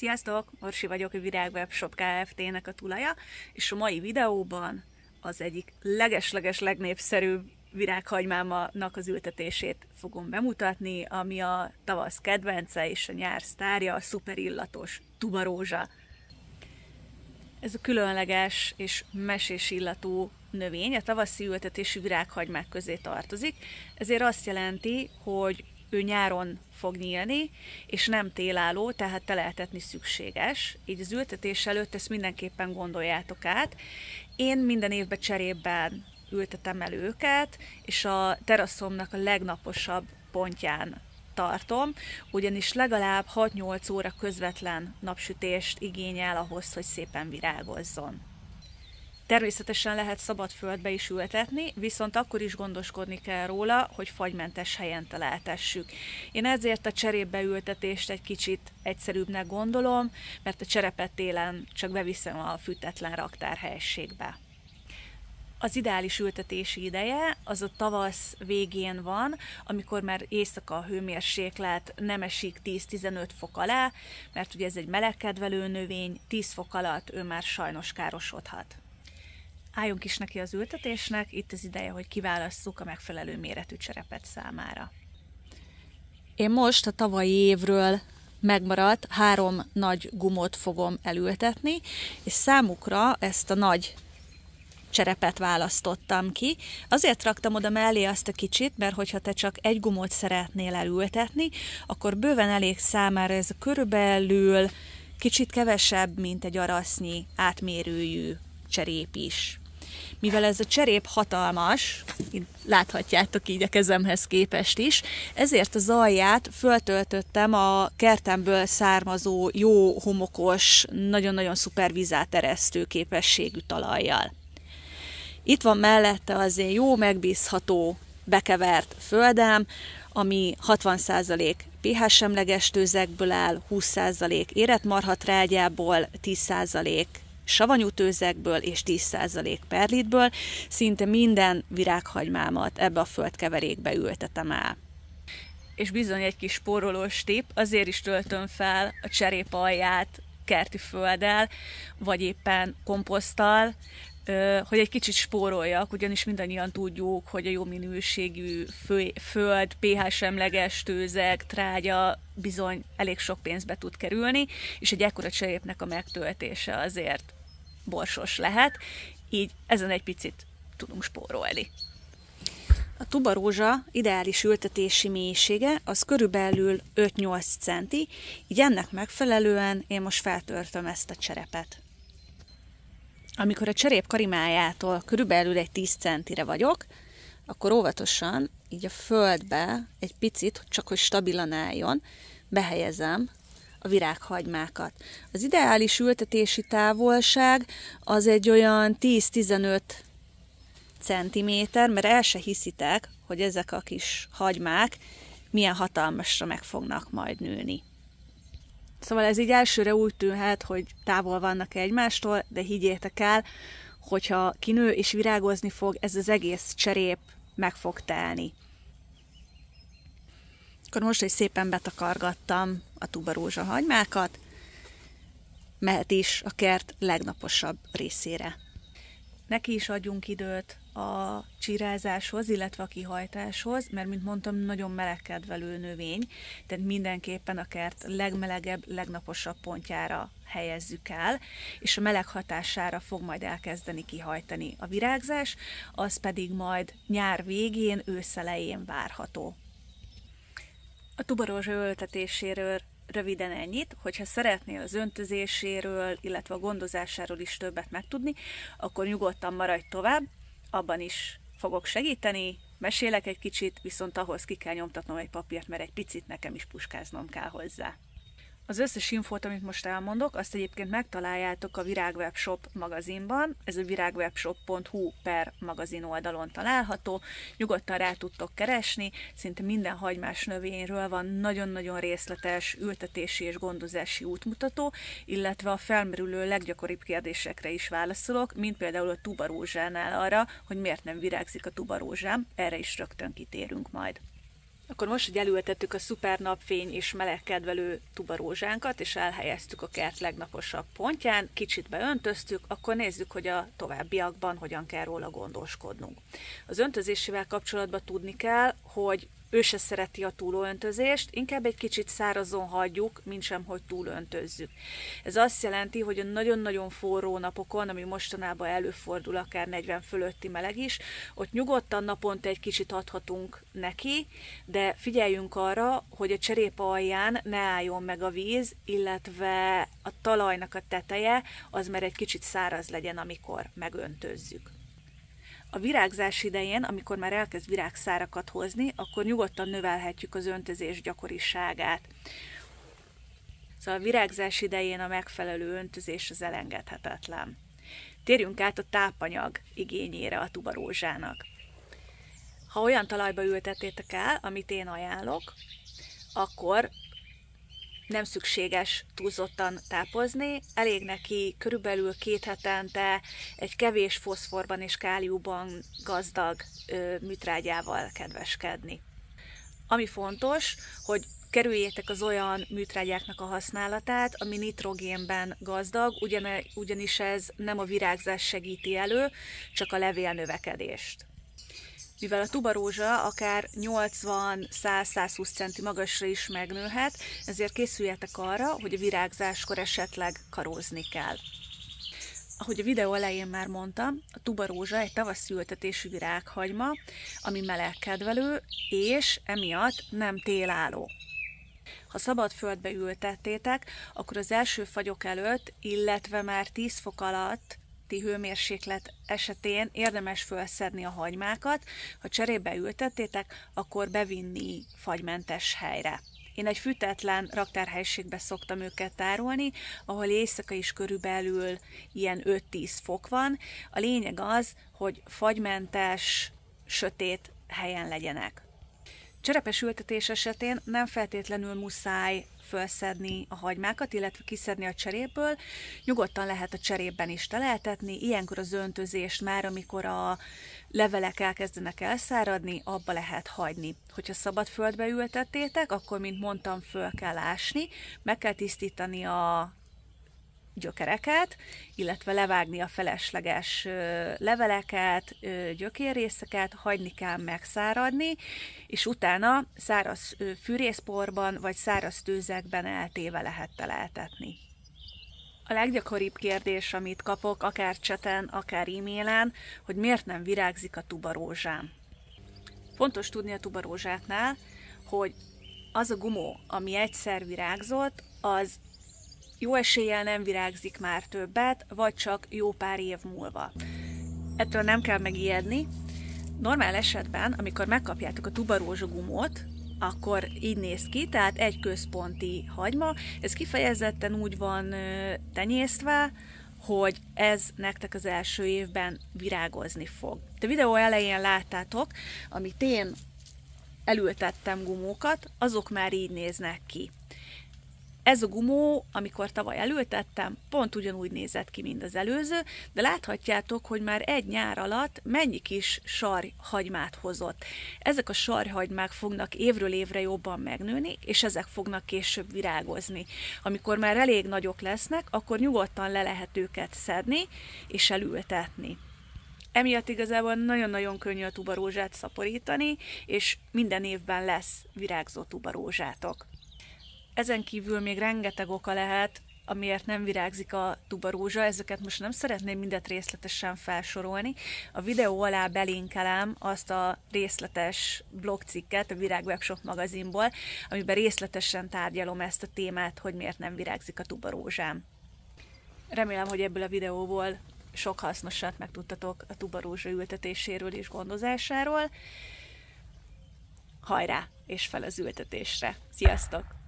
Sziasztok! Orsi vagyok, a Virágwebshop Kft-nek a tulaja, és a mai videóban az egyik leges-leges legnépszerűbb virághagymának az ültetését fogom bemutatni, ami a tavasz kedvence és a nyár sztárja, a szuper illatos tubarózsa. Ez a különleges és mesés illatú növény a tavaszi ültetésű virághagymák közé tartozik, ezért azt jelenti, hogy ő nyáron fog nyílni, és nem télálló, tehát teleltetni szükséges. Így az ültetés előtt ezt mindenképpen gondoljátok át. Én minden évben cserében ültetem el őket, és a teraszomnak a legnaposabb pontján tartom, ugyanis legalább 6-8 óra közvetlen napsütést igényel ahhoz, hogy szépen virágozzon. Természetesen lehet szabad földbe is ültetni, viszont akkor is gondoskodni kell róla, hogy fagymentes helyen teleltessük. Én ezért a cserépbeültetést egy kicsit egyszerűbbnek gondolom, mert a cserepet télen csak beviszem a fűtetlen raktárhelyiségbe. Az ideális ültetési ideje az a tavasz végén van, amikor már éjszaka a hőmérséklet nem esik 10-15 fok alá, mert ugye ez egy melegkedvelő növény, 10 fok alatt ő már sajnos károsodhat. Álljunk is neki az ültetésnek, itt az ideje, hogy kiválasszuk a megfelelő méretű cserepet számára. Én most a tavalyi évről megmaradt 3 nagy gumót fogom elültetni, és számukra ezt a nagy cserepet választottam ki. Azért raktam oda mellé azt a kicsit, mert hogyha te csak egy gumót szeretnél elültetni, akkor bőven elég számára ez a körülbelül kicsit kevesebb, mint egy arasznyi átmérőjű cserép is. Mivel ez a cserép hatalmas, láthatjátok így a kezemhez képest is, ezért az alját föltöltöttem a kertemből származó, jó homokos, nagyon-nagyon szuper vízáteresztő képességű talajjal. Itt van mellette azért jó, megbízható, bekevert földem, ami 60% pH-semleges tőzekből áll, 20% érett marhatrágyából, 10% savanyú tőzekből és 10% perlitből. Szinte minden virághagymámat ebbe a földkeverékbe ültetem el. És bizony egy kis spórolós tipp, azért is töltöm fel a cserép alját kerti földdel, vagy éppen komposzttal, hogy egy kicsit spóroljak, ugyanis mindannyian tudjuk, hogy a jó minőségű föld, pH-semleges tőzeg, trágya bizony elég sok pénzbe tud kerülni, és egy ekkora cserépnek a megtöltése azért borsos lehet, így ezen egy picit tudunk spórolni. A tubarózsa ideális ültetési mélysége az körülbelül 5-8 centi, így ennek megfelelően én most feltöltöm ezt a cserepet. Amikor a cserép karimájától körülbelül egy 10 centire vagyok, akkor óvatosan így a földbe egy picit, csak hogy stabilan álljon, behelyezem a virághagymákat. Az ideális ültetési távolság az egy olyan 10-15 centiméter, mert el se hiszitek, hogy ezek a kis hagymák milyen hatalmasra meg fognak majd nőni. Szóval ez így elsőre úgy tűnhet, hogy távol vannak egymástól, de higgyétek el, hogyha kinő és virágozni fog, ez az egész cserép meg fog telni. Akkor most, hogy szépen betakargattam a tubarózsa hagymákat, mehet is a kert legnaposabb részére. Neki is adjunk időt a csírázáshoz, illetve a kihajtáshoz, mert, mint mondtam, nagyon melegkedvelő növény, tehát mindenképpen a kert legmelegebb, legnaposabb pontjára helyezzük el, és a meleg hatására fog majd elkezdeni kihajtani a virágzás, az pedig majd nyár végén, ősz elején várható. A tubarózsa ültetéséről röviden ennyit, hogyha szeretnél az öntözéséről, illetve a gondozásáról is többet megtudni, akkor nyugodtan maradj tovább, abban is fogok segíteni, mesélek egy kicsit, viszont ahhoz ki kell nyomtatnom egy papírt, mert egy picit nekem is puskáznom kell hozzá. Az összes infót, amit most elmondok, azt egyébként megtaláljátok a Virágwebshop magazinban, ez a virágwebshop.hu/magazin oldalon található, nyugodtan rá tudtok keresni, szinte minden hagymás növényről van nagyon-nagyon részletes ültetési és gondozási útmutató, illetve a felmerülő leggyakoribb kérdésekre is válaszolok, mint például a tubarózsánál arra, hogy miért nem virágzik a tubarózsám, erre is rögtön kitérünk majd. Akkor most, hogy elültettük a szuper napfény és melegkedvelő tubarózsánkat, és elhelyeztük a kert legnaposabb pontján, kicsit beöntöztük, akkor nézzük, hogy a továbbiakban hogyan kell róla gondoskodnunk. Az öntözésével kapcsolatban tudni kell, hogy ő se szereti a túlöntözést, inkább egy kicsit szárazon hagyjuk, mintsem, hogy túlöntözzük. Ez azt jelenti, hogy a nagyon-nagyon forró napokon, ami mostanában előfordul, akár 40 fölötti meleg is, ott nyugodtan naponta egy kicsit adhatunk neki, de figyeljünk arra, hogy a cserépa alján ne álljon meg a víz, illetve a talajnak a teteje az már egy kicsit száraz legyen, amikor megöntözzük. A virágzás idején, amikor már elkezd virágszárakat hozni, akkor nyugodtan növelhetjük az öntözés gyakoriságát. Szóval a virágzás idején a megfelelő öntözés az elengedhetetlen. Térjünk át a tápanyag igényére a tubarózsának. Ha olyan talajba ültettétek el, amit én ajánlok, akkor nem szükséges túlzottan tápozni, elég neki körülbelül 2 hetente egy kevés foszforban és káliumban gazdag műtrágyával kedveskedni. Ami fontos, hogy kerüljétek az olyan műtrágyáknak a használatát, ami nitrogénben gazdag, ugyanis ez nem a virágzás segíti elő, csak a levélnövekedést. Mivel a tubarózsa akár 80-100-120 cm magasra is megnőhet, ezért készüljetek arra, hogy a virágzáskor esetleg karózni kell. Ahogy a videó elején már mondtam, a tubarózsa egy tavaszi ültetésű virághagyma, ami melegkedvelő, és emiatt nem télálló. Ha szabad földbe ültettétek, akkor az első fagyok előtt, illetve már 10 fok alatt hőmérséklet esetén érdemes felszedni a hagymákat, ha cserébe ültettétek, akkor bevinni fagymentes helyre. Én egy fűtetlen raktárhelyiségbe szoktam őket tárolni, ahol éjszaka is körülbelül ilyen 5-10 fok van. A lényeg az, hogy fagymentes, sötét helyen legyenek. Cserepes ültetés esetén nem feltétlenül muszáj felszedni a hagymákat, illetve kiszedni a cserépből. Nyugodtan lehet a cserépben is teleltetni, ilyenkor az öntözést már, amikor a levelek elkezdenek elszáradni, abba lehet hagyni. Hogyha szabad földbe ültettétek, akkor, mint mondtam, föl kell ásni, meg kell tisztítani a gyökereket, illetve levágni a felesleges leveleket, gyökérrészeket, hagyni kell megszáradni, és utána száraz fűrészporban vagy száraz tőzekben eltéve lehet teleltetni. A leggyakoribb kérdés, amit kapok, akár chaten, akár e-mailen, hogy miért nem virágzik a tubarózsám. Fontos tudni a tubarózsáknál, hogy az a gumó, ami egyszer virágzott, az jó eséllyel nem virágzik már többet, vagy csak jó pár év múlva. Ettől nem kell megijedni. Normál esetben, amikor megkapjátok a tubarózsa gumót, akkor így néz ki, tehát egy központi hagyma. Ez kifejezetten úgy van tenyésztve, hogy ez nektek az első évben virágozni fog. A videó elején láttátok, amit én elültettem gumókat, azok már így néznek ki. Ez a gumó, amikor tavaly elültettem, pont ugyanúgy nézett ki, mint az előző, de láthatjátok, hogy már egy nyár alatt mennyi kis sarjhagymát hozott. Ezek a sarjhagymák fognak évről évre jobban megnőni, és ezek fognak később virágozni. Amikor már elég nagyok lesznek, akkor nyugodtan le lehet őket szedni és elültetni. Emiatt igazából nagyon-nagyon könnyű a tubarózsát szaporítani, és minden évben lesz virágzó tubarózsátok. Ezen kívül még rengeteg oka lehet, amiért nem virágzik a tubarózsa, ezeket most nem szeretném mindet részletesen felsorolni. A videó alá belinkelem azt a részletes blogcikket a Virág Webshop magazinból, amiben részletesen tárgyalom ezt a témát, hogy miért nem virágzik a tubarózsám. Remélem, hogy ebből a videóból sok hasznosat megtudtatok a tubarózsa ültetéséről és gondozásáról. Hajrá, és fel az ültetésre! Sziasztok!